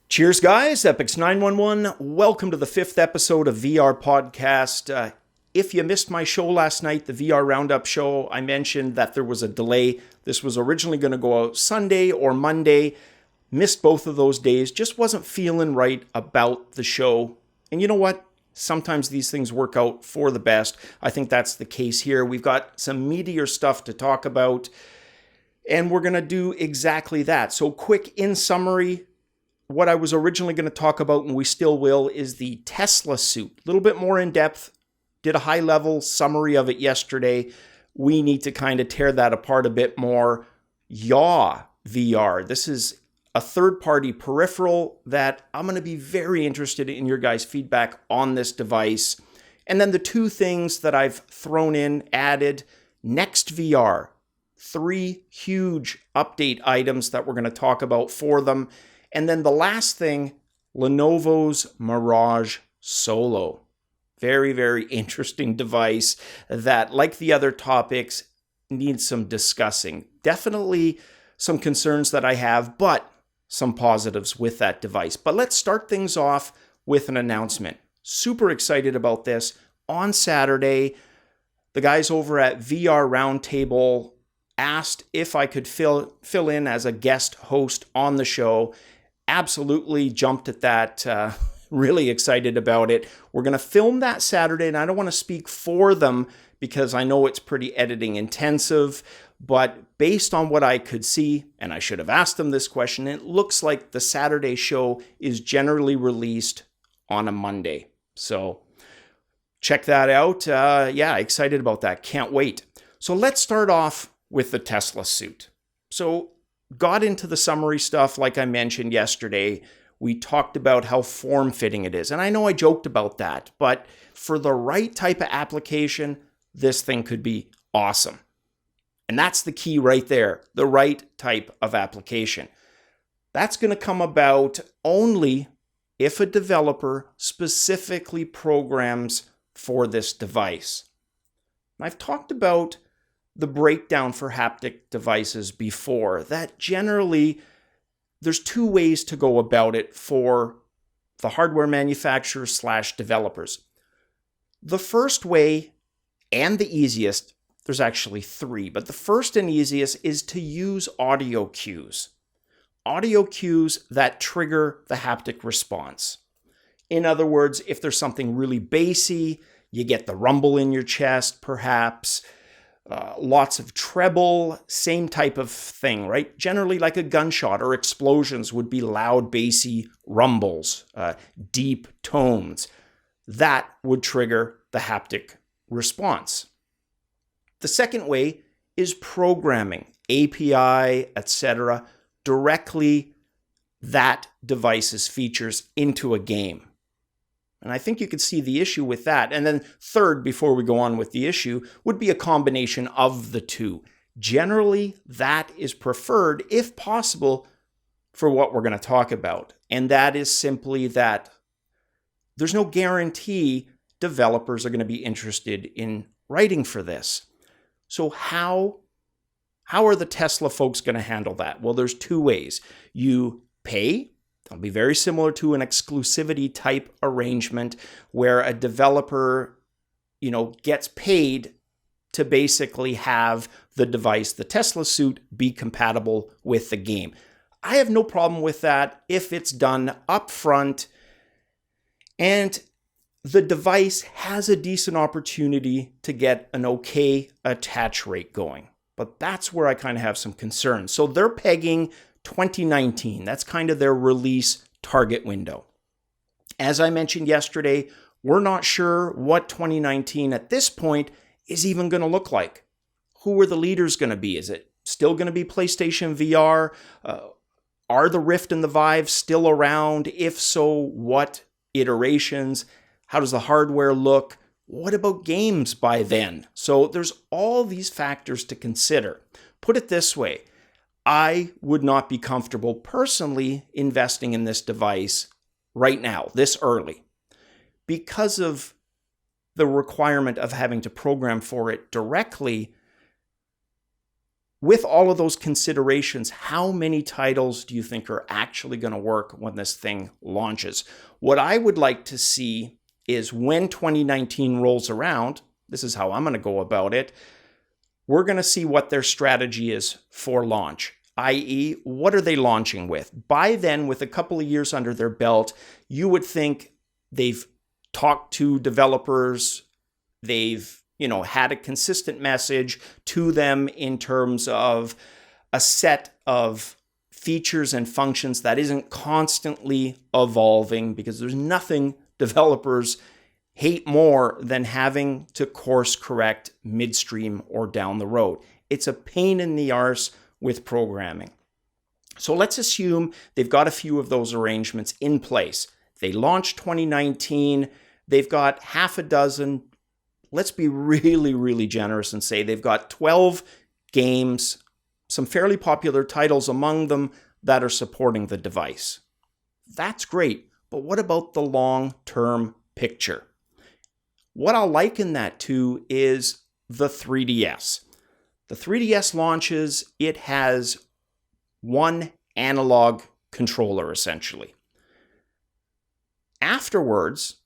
Cheers, guys. Epix 911. Welcome to the 5th episode of VR Podcast. If you missed my show last night, the VR Roundup show, I mentioned that there was a delay. This was originally going to go out Sunday or Monday. Missed both of those days. Just wasn't feeling right about the show. And you know what? Sometimes these things work out for the best. I think that's the case here. We've got some meatier stuff to talk about, and we're going to do exactly that. So quick in summary, what I was originally going to talk about, and we still will, is the Teslasuit. A little bit more in depth. Did a high-level summary of it yesterday. We need to kind of tear that apart a bit more. YAW VR. This is a third-party peripheral that I'm going to be very interested in your guys' feedback on this device. And then the two things that I've thrown in, added, NextVR. 3 huge update items that we're going to talk about for them. And then the last thing, Lenovo's Mirage Solo. Very, very interesting device that, like the other topics, needs some discussing. Definitely some concerns that I have, but some positives with that device. But let's start things off with an announcement. Super excited about this. On Saturday, the guys over at VR Roundtable asked if I could fill in as a guest host on the show. Absolutely jumped at that. Really excited about it. We're going to film that Saturday, and I don't want to speak for them because I know it's pretty editing intensive, but based on what I could see, and I should have asked them this question, it looks like the Saturday show is generally released on a Monday. So check that out. Yeah, excited about that. Can't wait. So let's start off with the Teslasuit. So got into the summary stuff like I mentioned yesterday. We talked about how form-fitting it is. And I know I joked about that, but for the right type of application, this thing could be awesome. And that's the key right there, the right type of application. That's going to come about only if a developer specifically programs for this device. I've talked about the breakdown for haptic devices before, that generally there's 2 ways to go about it for the hardware manufacturers / developers. The first way, and the easiest, there's actually 3, but the first and easiest is to use audio cues. Audio cues that trigger the haptic response. In other words, if there's something really bassy, you get the rumble in your chest, perhaps. Lots of treble, same type of thing, right? Generally like a gunshot or explosions would be loud, bassy rumbles, deep tones. That would trigger the haptic response. The second way is programming, API, etc., directly that device's features into a game. And I think you could see the issue with that. And then third, before we go on with the issue, would be a combination of the two. Generally, that is preferred, if possible, for what we're going to talk about. And that is simply that there's no guarantee developers are going to be interested in writing for this. So how are the Tesla folks going to handle that? Well, there's 2 ways. You pay. It'll be very similar to an exclusivity type arrangement where a developer, gets paid to basically have the device, the Teslasuit, be compatible with the game. I have no problem with that if it's done upfront and the device has a decent opportunity to get an okay attach rate going. But that's where I kind of have some concerns. So they're pegging 2019. That's kind of their release target window. As I mentioned yesterday, we're not sure what 2019 at this point is even going to look like. Who are the leaders going to be? Is it still going to be PlayStation VR? Are the Rift and the Vive still around? If so, what iterations? How does the hardware look? What about games by then? So there's all these factors to consider. Put it this way. I would not be comfortable personally investing in this device right now, this early, because of the requirement of having to program for it directly. with all of those considerations, how many titles do you think are actually going to work when this thing launches? What I would like to see is when 2019 rolls around, this is how I'm going to go about it, we're going to see what their strategy is for launch, i.e., what are they launching with? By then, with a couple of years under their belt, you would think they've talked to developers, they've had a consistent message to them in terms of a set of features and functions that isn't constantly evolving, because there's nothing developers hate more than having to course correct midstream or down the road. It's a pain in the arse with programming. So let's assume they've got a few of those arrangements in place. They launched 2019. They've got half a dozen. Let's be really, really generous and say they've got 12 games, some fairly popular titles among them that are supporting the device. That's great, but what about the long-term picture? What I'll liken that to is the 3DS. The 3DS launches, it has one analog controller, essentially. Afterwards,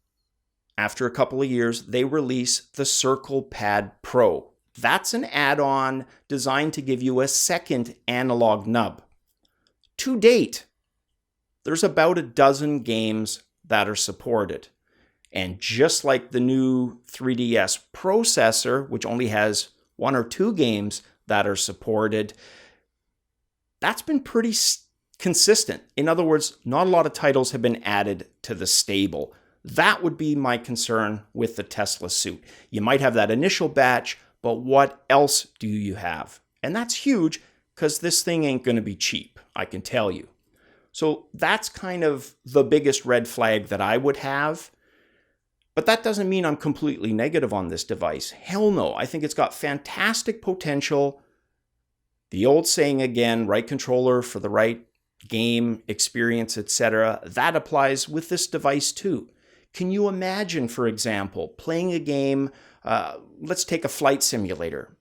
after a couple of years, they release the Circle Pad Pro. That's an add-on designed to give you a second analog nub. To date, there's about a dozen games that are supported. And just like the new 3DS processor, which only has 1 or 2 games that are supported, that's been pretty consistent. In other words, not a lot of titles have been added to the stable. That would be my concern with the Teslasuit. You might have that initial batch, but what else do you have? And that's huge, because this thing ain't going to be cheap, I can tell you. So that's kind of the biggest red flag that I would have. But that doesn't mean I'm completely negative on this device. Hell no, I think it's got fantastic potential. The old saying again, right controller for the right game experience, etc. That applies with this device too. Can you imagine, for example, playing a game, let's take a flight simulator,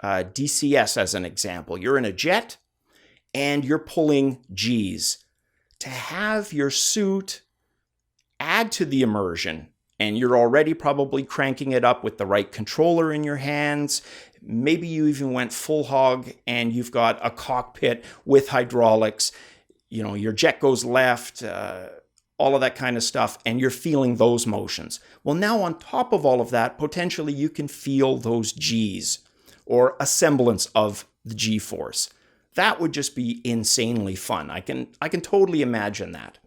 DCS as an example. You're in a jet and you're pulling G's. To have your suit add to the immersion, and you're already probably cranking it up with the right controller in your hands. Maybe you even went full hog and you've got a cockpit with hydraulics. Your jet goes left, all of that kind of stuff, and you're feeling those motions. Well, now on top of all of that, potentially you can feel those G's, or a semblance of the G-force. That would just be insanely fun. I can totally imagine that.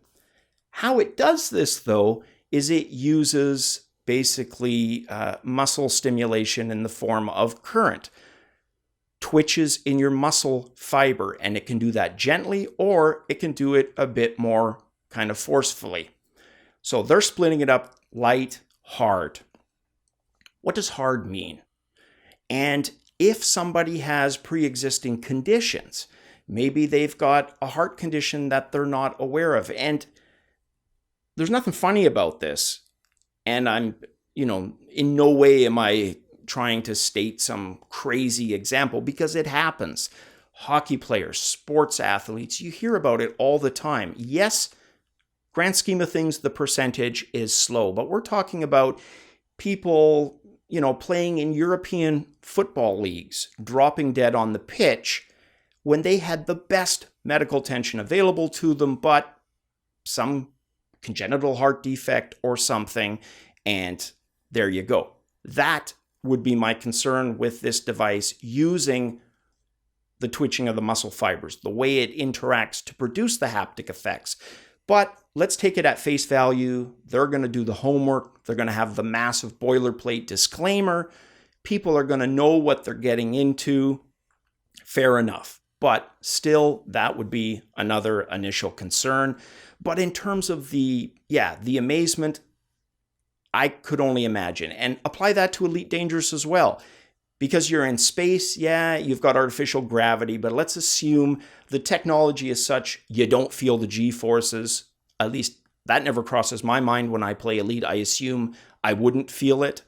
How it does this, though, is it uses basically muscle stimulation in the form of current. Twitches in your muscle fiber, and it can do that gently, or it can do it a bit more kind of forcefully. So they're splitting it up light, hard. What does hard mean? And if somebody has pre-existing conditions, maybe they've got a heart condition that they're not aware of, and there's nothing funny about this, and I'm, in no way am I trying to state some crazy example, because it happens. Hockey players, sports athletes, you hear about it all the time. Yes, grand scheme of things, the percentage is slow, but we're talking about people, playing in European football leagues, dropping dead on the pitch when they had the best medical attention available to them, but some congenital heart defect or something, and there you go. That would be my concern with this device, using the twitching of the muscle fibers, the way it interacts to produce the haptic effects. But let's take it at face value. They're going to do the homework. They're going to have the massive boilerplate disclaimer. People are going to know what they're getting into. Fair enough. But still, that would be another initial concern. But in terms of the amazement, I could only imagine. And apply that to Elite Dangerous as well. Because you're in space, you've got artificial gravity, but let's assume the technology is such you don't feel the G-forces. At least that never crosses my mind when I play Elite. I assume I wouldn't feel it.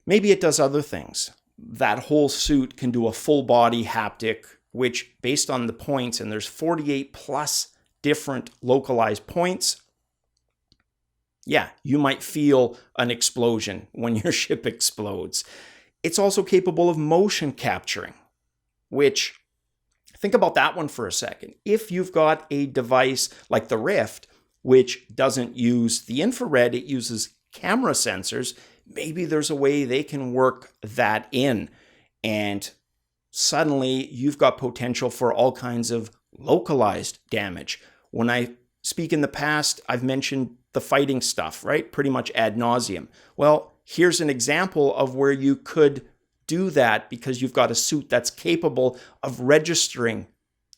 Maybe it does other things. that whole suit can do a full body haptic, which based on the points, and there's 48 plus different localized points, yeah, you might feel an explosion when your ship explodes. It's also capable of motion capturing, which, think about that one for a second. If you've got a device like the Rift, which doesn't use the infrared, it uses camera sensors, maybe there's a way they can work that in. And suddenly you've got potential for all kinds of localized damage. When I speak in the past, I've mentioned the fighting stuff, right? Pretty much ad nauseum. Well, here's an example of where you could do that because you've got a suit that's capable of registering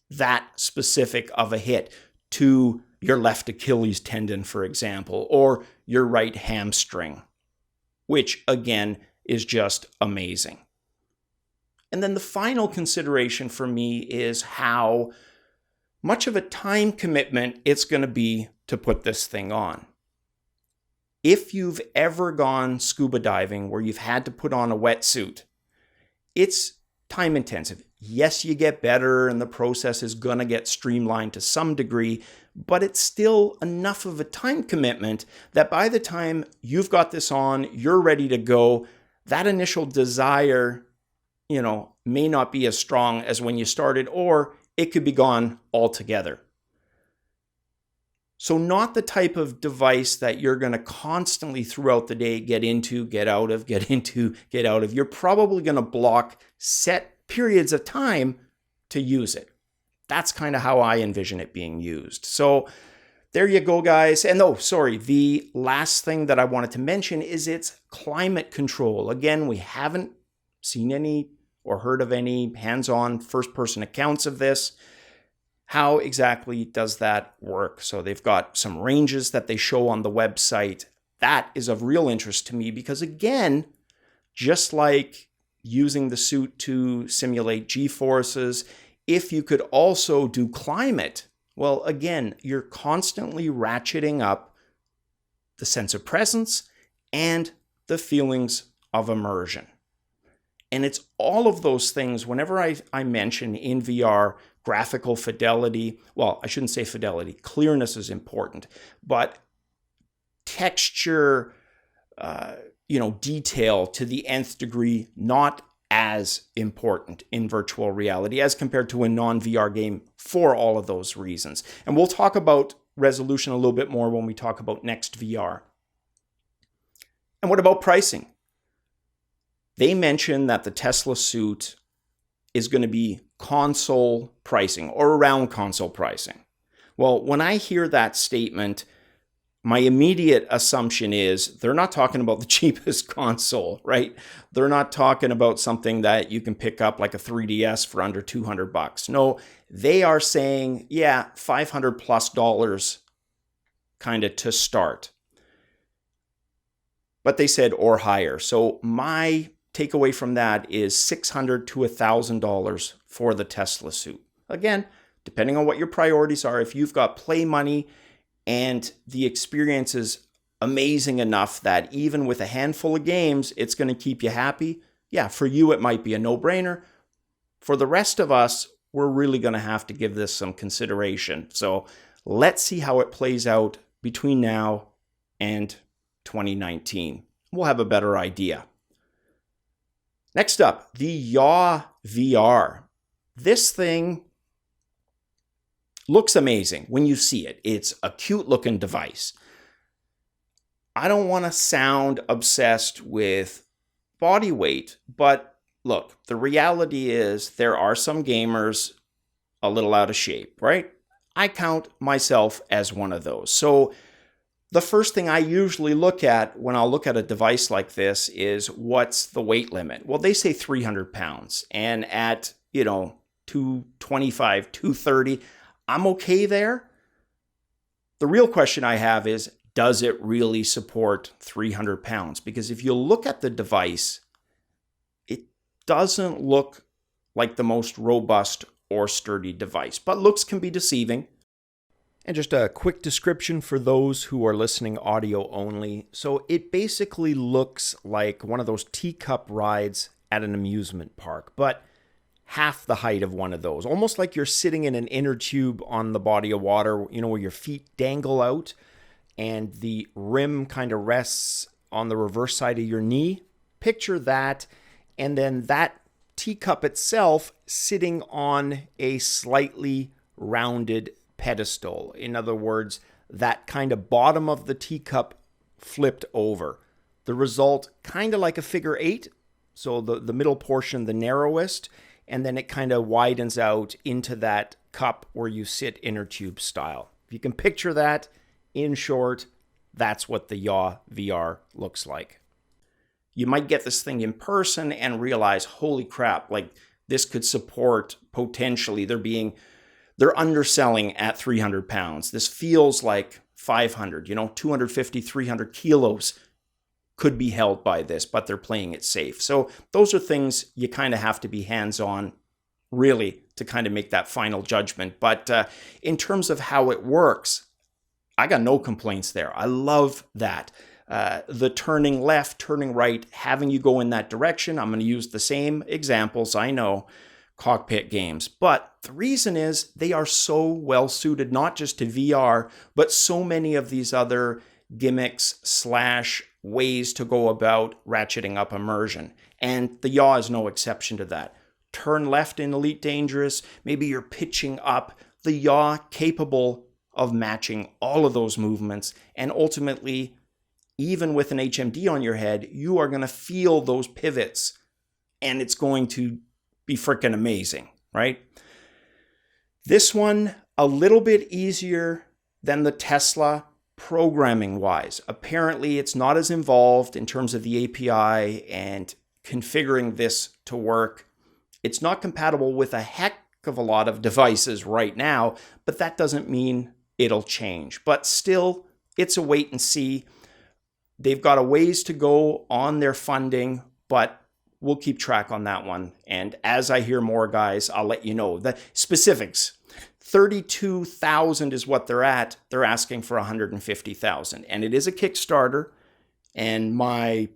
that specific of a hit to your left Achilles tendon, for example, or your right hamstring, which again is just amazing. And then the final consideration for me is how much of a time commitment it's going to be to put this thing on. If you've ever gone scuba diving where you've had to put on a wetsuit, it's time intensive. Yes, you get better and the process is going to get streamlined to some degree, but it's still enough of a time commitment that by the time you've got this on, you're ready to go, that initial desire, may not be as strong as when you started, or it could be gone altogether. So not the type of device that you're going to constantly throughout the day get into, get out of, get into, get out of. You're probably going to block set periods of time to use it. That's kind of how I envision it being used. So there you go, guys. And the last thing that I wanted to mention is its climate control. Again, we haven't seen any or heard of any hands-on first-person accounts of this. How exactly does that work? So they've got some ranges that they show on the website. That is of real interest to me because, again, just like using the suit to simulate G-forces, if you could also do climate, well, again, you're constantly ratcheting up the sense of presence and the feelings of immersion. And it's all of those things, whenever I mention in VR, graphical fidelity, well, I shouldn't say fidelity, clearness is important, but texture, detail to the nth degree, not as important in virtual reality as compared to a non-VR game for all of those reasons. And we'll talk about resolution a little bit more when we talk about NextVR. And what about pricing? They mention that the Teslasuit is going to be console pricing or around console pricing. Well, when I hear that statement, my immediate assumption is they're not talking about the cheapest console, right? They're not talking about something that you can pick up like a 3DS for under $200. No, they are saying, yeah, $500 plus kind of to start. But they said or higher. So my takeaway from that is $600 to $1,000 for the Teslasuit. Again, depending on what your priorities are, if you've got play money and the experience is amazing enough that even with a handful of games, it's going to keep you happy, yeah, for you it might be a no-brainer. For the rest of us, we're really going to have to give this some consideration. So let's see how it plays out between now and 2019. We'll have a better idea. Next up, the YAW VR. This thing looks amazing when you see it. It's a cute looking device. I don't want to sound obsessed with body weight, but look, the reality is there are some gamers a little out of shape, right? I count myself as one of those. So the first thing I usually look at when I'll look at a device like this is what's the weight limit? Well, they say 300 pounds. And at, 225, 230, I'm okay there. The real question I have is, does it really support 300 pounds? Because if you look at the device, it doesn't look like the most robust or sturdy device, but looks can be deceiving. And just a quick description for those who are listening audio only. So it basically looks like one of those teacup rides at an amusement park, but half the height of one of those, almost like you're sitting in an inner tube on the body of water, you know, where your feet dangle out and the rim kind of rests on the reverse side of your knee. Picture that, and then that teacup itself sitting on a slightly rounded pedestal. In other words, that kind of bottom of the teacup flipped over. The result, kind of like a figure eight, so the middle portion, the narrowest, and then it kind of widens out into that cup where you sit inner tube style. If you can picture that, in short, that's what the YAW VR looks like. You might get this thing in person and realize, holy crap, like this could support potentially, they're underselling at 300 pounds. This feels like 500, 250, 300 kilos could be held by this, but they're playing it safe. So those are things you kind of have to be hands-on really to kind of make that final judgment. But in terms of how it works, I got no complaints there. I love that. The turning left, turning right, having you go in that direction. I'm going to use the same examples, I know, cockpit games. But the reason is they are so well suited, not just to VR, but so many of these other gimmicks / ways to go about ratcheting up immersion. And the YAW is no exception to that. Turn left in Elite Dangerous, maybe you're pitching up, the YAW capable of matching all of those movements, and ultimately, even with an HMD on your head, you are going to feel those pivots, and it's going to be freaking amazing, right? This one, a little bit easier than the Tesla programming-wise. Apparently, it's not as involved in terms of the API and configuring this to work. It's not compatible with a heck of a lot of devices right now, but that doesn't mean it'll change. But still, it's a wait and see. They've got a ways to go on their funding, but we'll keep track on that one. And as I hear more, guys, I'll let you know. The specifics, 32,000 is what they're at. They're asking for 150,000. And it is a Kickstarter. And my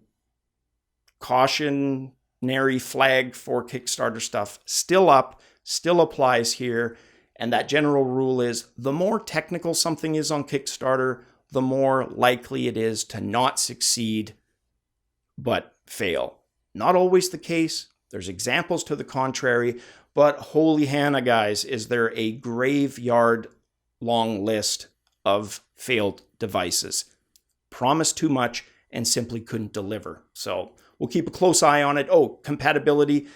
cautionary flag for Kickstarter stuff still up, still applies here. And that general rule is the more technical something is on Kickstarter, the more likely it is to not succeed, but fail. Not always the case. There's examples to the contrary, but holy Hannah, guys, is there a graveyard long list of failed devices. Promised too much and simply couldn't deliver. So we'll keep a close eye on it. Oh, compatibility.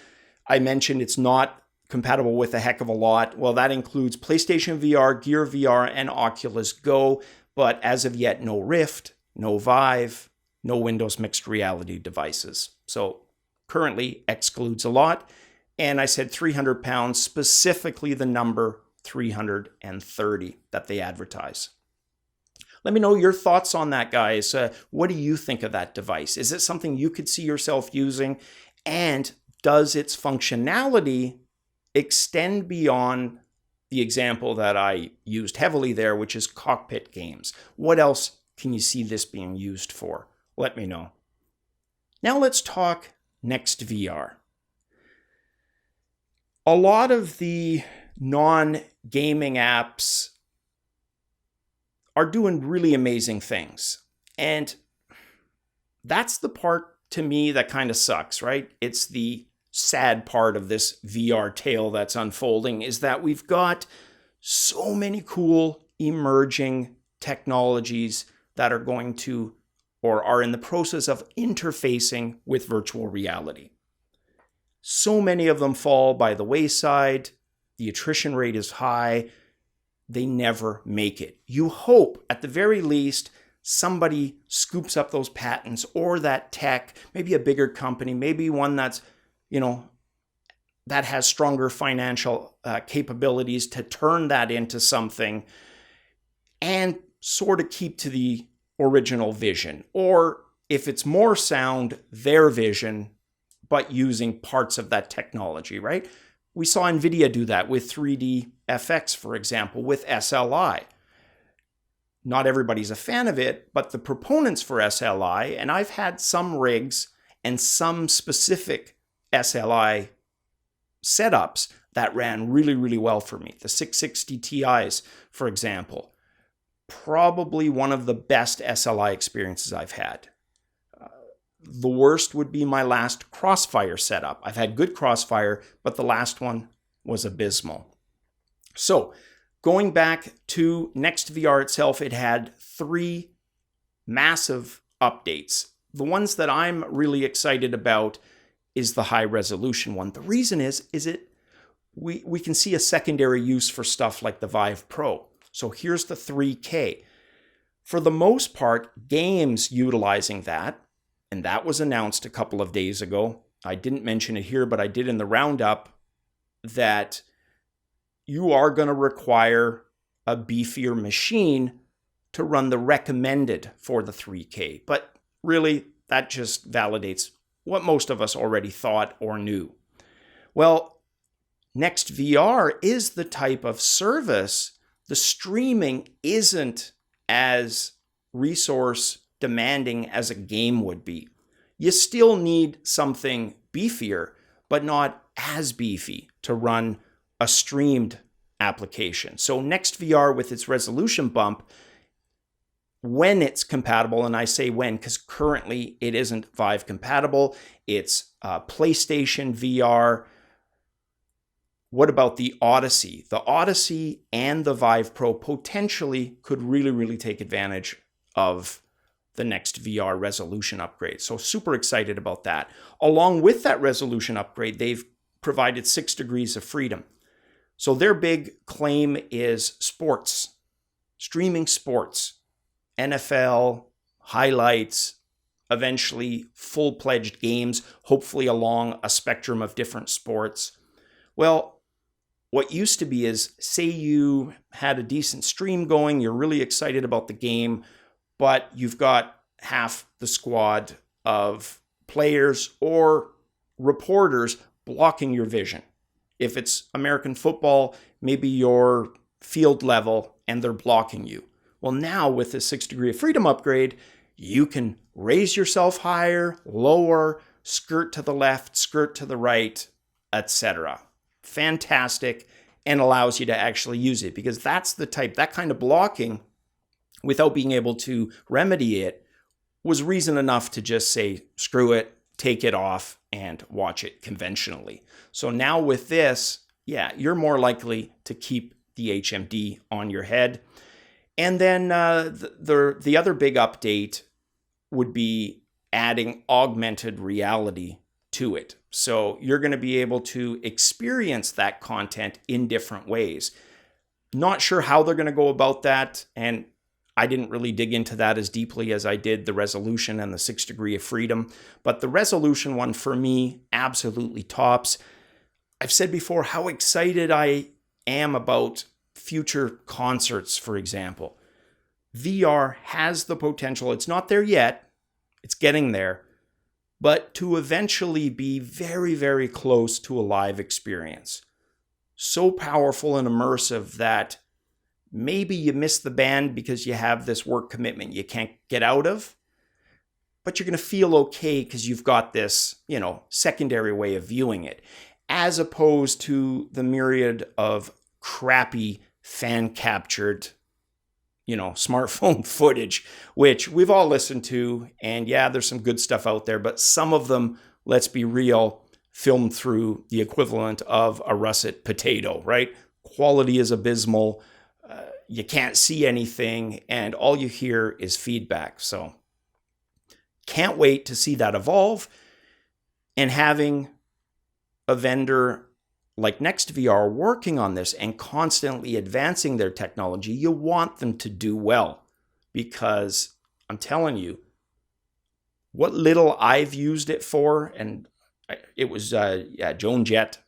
I mentioned it's not compatible with a heck of a lot. Well, that includes PlayStation VR, Gear VR, and Oculus Go. But as of yet, no Rift, no Vive, no Windows mixed reality devices. So currently excludes a lot. And I said 300 pounds, specifically the number 330 that they advertise. Let me know your thoughts on that, guys. What do you think of that device? Is it something you could see yourself using? And does its functionality extend beyond the example that I used heavily there, which is cockpit games? What else can you see this being used for? Let me know. Now let's talk NextVR. A lot of the non-gaming apps are doing really amazing things. And that's the part to me that kind of sucks, right? It's the sad part of this VR tale that's unfolding, is that we've got so many cool emerging technologies that are going to or are in the process of interfacing with virtual reality. So many of them fall by the wayside. The attrition rate is high. They never make it. You hope, at the very least, somebody scoops up those patents or that tech, maybe a bigger company, maybe one that's, that has stronger financial capabilities to turn that into something and sort of keep to the original vision. Or if it's more sound, their vision, but using parts of that technology, right? We saw NVIDIA do that with 3D FX, for example, with SLI. Not everybody's a fan of it, but the proponents for SLI, and I've had some rigs and some specific SLI setups that ran really, really well for me. The 660 Ti's, for example, probably one of the best SLI experiences I've had. The worst would be my last Crossfire setup. I've had good Crossfire, but the last one was abysmal. So going back to NextVR itself, it had 3 massive updates. The ones that I'm really excited about is the high resolution one. The reason is we can see a secondary use for stuff like the Vive Pro. So here's the 3K. For the most part, games utilizing that, and that was announced a couple of days ago. I didn't mention it here, but I did in the roundup, that you are going to require a beefier machine to run the recommended for the 3K. But really, that just validates what most of us already thought or knew. Well, NextVR is the type of service, the streaming isn't as resource demanding as a game would be. You still need something beefier, but not as beefy to run a streamed application. So NextVR, with its resolution bump, when it's compatible, and I say when because currently it isn't Vive compatible, it's PlayStation VR. What about the Odyssey? The Odyssey and the Vive Pro potentially could really, really take advantage of the NextVR resolution upgrade. So super excited about that. Along with that resolution upgrade, they've provided 6 degrees of freedom. So their big claim is sports, streaming sports, NFL, highlights, eventually full-fledged games, hopefully along a spectrum of different sports. Well, what used to be is, say you had a decent stream going, you're really excited about the game, but you've got half the squad of players or reporters blocking your vision. If it's American football, maybe you're field level and they're blocking you. Well, now with this 6 degree of freedom upgrade, you can raise yourself higher, lower, skirt to the left, skirt to the right, etc. Fantastic, and allows you to actually use it, because that's the type, that kind of blocking without being able to remedy it was reason enough to just say, screw it, take it off and watch it conventionally. So now with this, yeah, you're more likely to keep the HMD on your head. And then the other big update would be adding augmented reality to it. So you're going to be able to experience that content in different ways. Not sure how they're going to go about that, and I didn't really dig into that as deeply as I did the resolution and the 6 degree of freedom. But the resolution one for me absolutely tops. I've said before how excited I am about future concerts, for example. VR has the potential, it's not there yet, it's getting there, but to eventually be very, very close to a live experience. So powerful and immersive that maybe you miss the band because you have this work commitment you can't get out of, but you're going to feel okay because you've got this, secondary way of viewing it, as opposed to the myriad of crappy fan-captured, smartphone footage, which we've all listened to. And yeah, there's some good stuff out there, but some of them, let's be real, filmed through the equivalent of a russet potato, right? Quality is abysmal. You can't see anything, and all you hear is feedback. So can't wait to see that evolve. And having a vendor like NextVR working on this and constantly advancing their technology, you want them to do well, because I'm telling you, what little I've used it for, and it was Joan Jett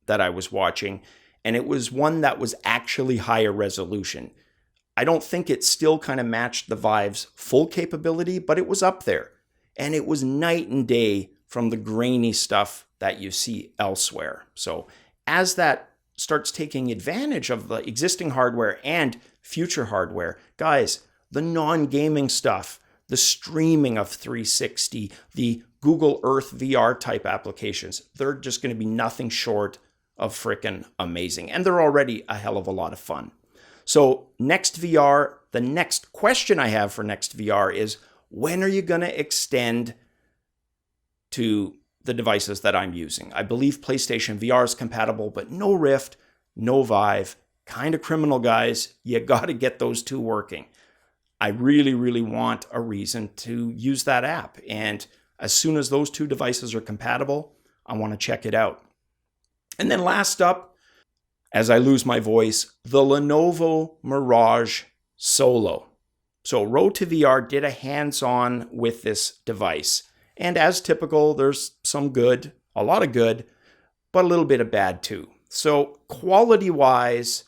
that I was watching, and it was one that was actually higher resolution. I don't think it still kind of matched the Vive's full capability, but it was up there. And it was night and day from the grainy stuff that you see elsewhere. So as that starts taking advantage of the existing hardware and future hardware, guys, the non-gaming stuff, the streaming of 360, the Google Earth VR type applications, they're just going to be nothing short of frickin' amazing. And they're already a hell of a lot of fun. So NextVR, the next question I have for NextVR is, when are you going to extend to the devices that I'm using? I believe PlayStation VR is compatible, but no Rift, no Vive. Kind of criminal, guys. You got to get those two working. I really, really want a reason to use that app. And as soon as those two devices are compatible, I want to check it out. And then last up, as I lose my voice, the Lenovo Mirage Solo. So Road to VR did a hands-on with this device. And as typical, there's some good, a lot of good, but a little bit of bad too. So quality-wise,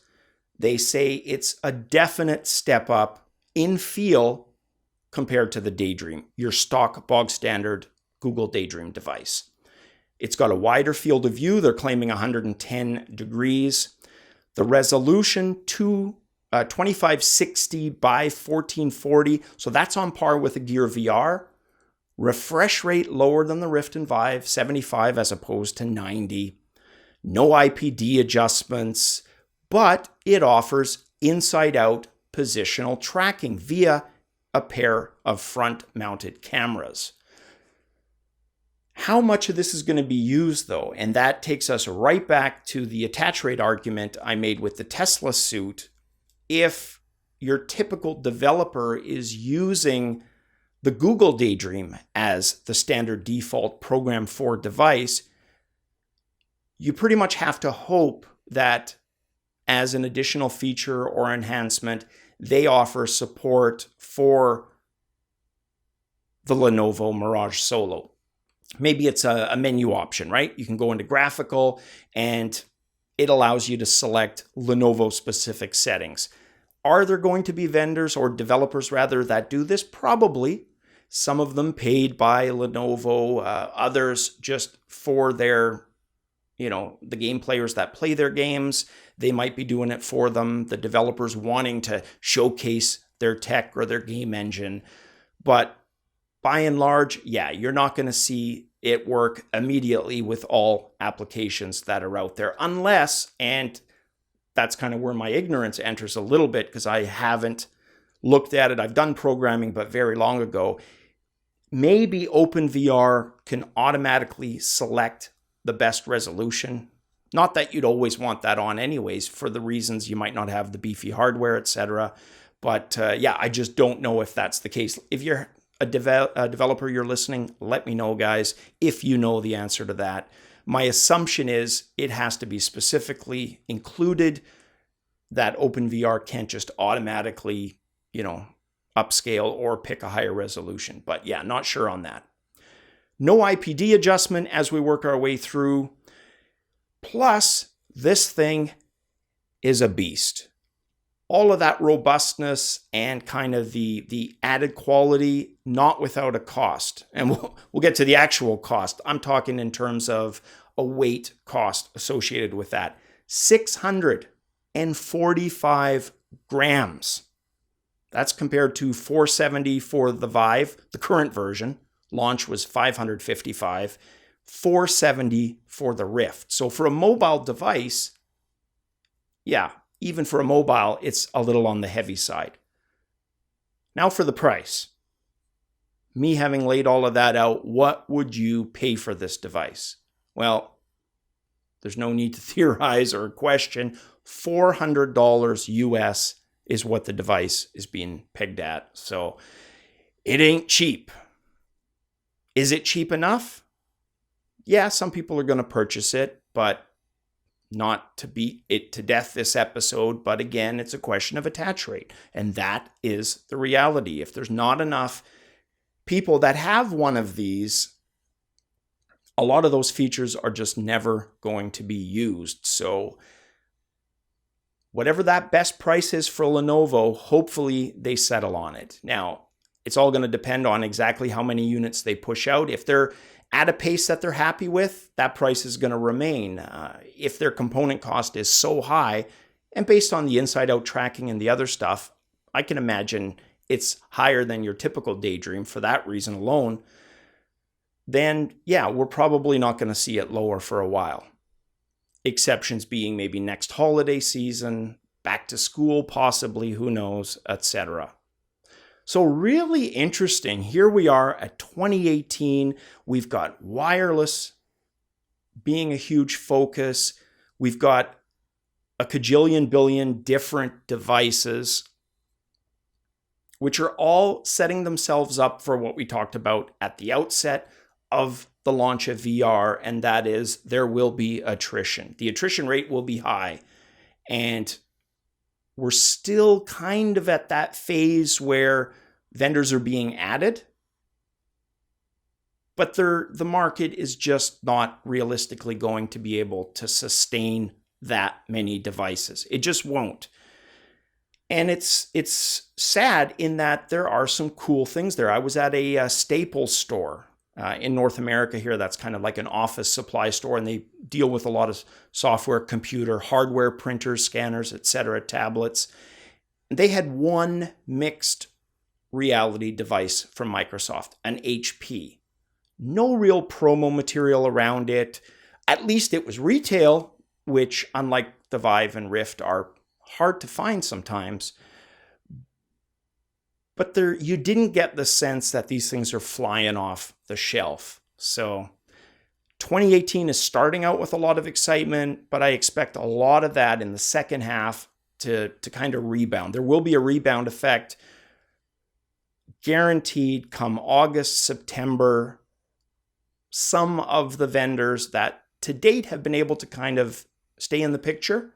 they say it's a definite step up in feel compared to the Daydream, your stock bog standard Google Daydream device. It's got a wider field of view. They're claiming 110 degrees. The resolution, 2560 by 1440. So that's on par with a Gear VR. Refresh rate lower than the Rift and Vive, 75 as opposed to 90. No IPD adjustments, but it offers inside-out positional tracking via a pair of front-mounted cameras. How much of this is going to be used, though? And that takes us right back to the attach rate argument I made with the Teslasuit. If your typical developer is using the Google Daydream as the standard default program for device, you pretty much have to hope that as an additional feature or enhancement, they offer support for the Lenovo Mirage Solo. Maybe it's a menu option, right? You can go into graphical and it allows you to select Lenovo specific settings. Are there going to be vendors or developers rather that do this? Probably. Some of them paid by Lenovo, others just for their, the game players that play their games. They might be doing it for them, the developers wanting to showcase their tech or their game engine. But by and large, yeah, you're not going to see it work immediately with all applications that are out there, unless, and that's kind of where my ignorance enters a little bit because I haven't looked at it. I've done programming, but very long ago. Maybe OpenVR can automatically select the best resolution. Not that you'd always want that on anyways, for the reasons you might not have the beefy hardware, etc. But yeah, I just don't know if that's the case. If you're a developer, you're listening, let me know, guys, if you know the answer to that. My assumption is it has to be specifically included, that OpenVR can't just automatically, upscale or pick a higher resolution. But yeah, not sure on that. No IPD adjustment as we work our way through. Plus, this thing is a beast. All of that robustness and kind of the added quality, not without a cost. And we'll get to the actual cost. I'm talking in terms of a weight cost associated with that. 645 grams. That's compared to 470 for the Vive, the current version. Launch was 555. 470 for the Rift. So for a mobile device, yeah, even for a mobile, it's a little on the heavy side. Now for the price. Me having laid all of that out, what would you pay for this device? Well, there's no need to theorize or question. $400 US is what the device is being pegged at. So it ain't cheap. Is it cheap enough? Yeah, some people are going to purchase it, but not to beat it to death this episode. But again, it's a question of attach rate. And that is the reality. If there's not enough people that have one of these, a lot of those features are just never going to be used. So whatever that best price is for Lenovo, hopefully they settle on it. Now, it's all going to depend on exactly how many units they push out. If they're at a pace that they're happy with, that price is going to remain. If their component cost is so high, and based on the inside-out tracking and the other stuff, I can imagine it's higher than your typical daydream for that reason alone, then yeah, we're probably not going to see it lower for a while. Exceptions being maybe next holiday season, back to school possibly, who knows, etc. So really interesting. Here we are at 2018. We've got wireless being a huge focus. We've got a cajillion billion different devices, which are all setting themselves up for what we talked about at the outset of the launch of VR, and that is there will be attrition. The attrition rate will be high, and we're still kind of at that phase where vendors are being added, but the market is just not realistically going to be able to sustain that many devices. It just won't. And it's sad in that there are some cool things there. I was at a Staples store in North America here. That's kind of like an office supply store, and they deal with a lot of software, computer, hardware, printers, scanners, etc., tablets. They had one mixed reality device from Microsoft, an HP. No real promo material around it. At least it was retail, which, unlike the Vive and Rift, are hard to find sometimes. But you didn't get the sense that these things are flying off the shelf. So 2018 is starting out with a lot of excitement, but I expect a lot of that in the second half to kind of rebound. There will be a rebound effect guaranteed come August, September. Some of the vendors that to date have been able to kind of stay in the picture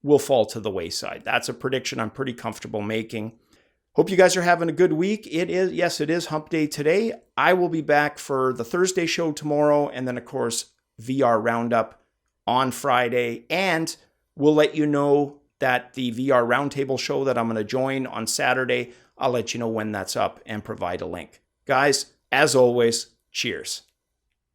will fall to the wayside. That's a prediction I'm pretty comfortable making. Hope you guys are having a good week. It is Hump Day today. I will be back for the Thursday show tomorrow, and then of course VR Roundup on Friday. And we'll let you know that the VR Roundtable show that I'm going to join on Saturday, I'll let you know when that's up and provide a link. Guys, as always, cheers.